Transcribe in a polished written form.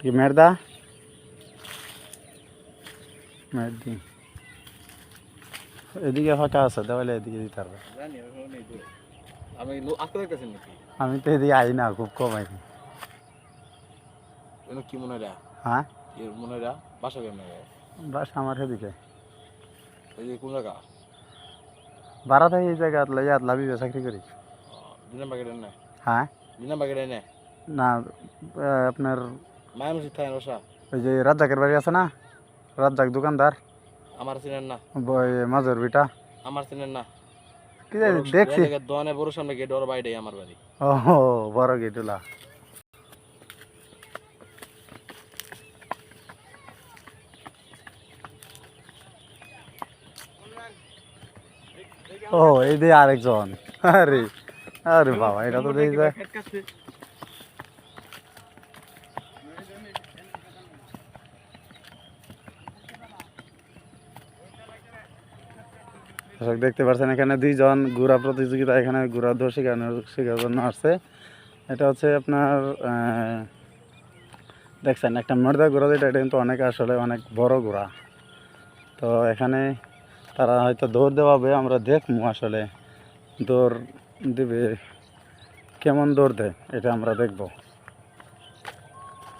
কি মেরদা মেরদি এদিকে ফাঁকা আছে দেওয়ালে এদিকে দিতে পারবে। আমি তো এদিকে আই না, খুব কম আই। কি মনে হয়? হ্যাঁ মনে হয় বাসা কেমন? বাস আমার সেদিকে এই যে কোন জায়গা? ভাড়া থাকে এই জায়গা লাভি চাকরি করি। দুই নাম্বার গেটের না? হ্যাঁ দুই নাম্বার গেটের না? না আপনার মায়া মসজিদ থাকে বসা? ওই যে রাজ্জাকের বাড়ি আছে না, রাজ্জাক দোকানদার, আমার চিনেন না? মাজর বিটা আমার চিনেন না? কি জানি দেখছি। দোকানে বড় সামনে গেট ওর বাইরে আমার বাড়ি। ও বড় গেটুলা। ও এই দিয়ে আরেকজন। আরে আরে বাবা, এটা তো দেখি যায়। দেখতে পাচ্ছেন এখানে দুইজন ঘোড়া প্রতিযোগিতা, এখানে ঘোড়া দৌড় শেখার জন্য আসছে। এটা হচ্ছে আপনার দেখছেন একটা মর্দা ঘোড়া, যেটা এটা কিন্তু অনেক আসলে অনেক বড় ঘোড়া। তো এখানে তারা হয়তো দৌড় দেওয়াবে, আমরা দেখবো আসলে দৌড় দেবে কেমন দৌড় দেয়, এটা আমরা দেখবো।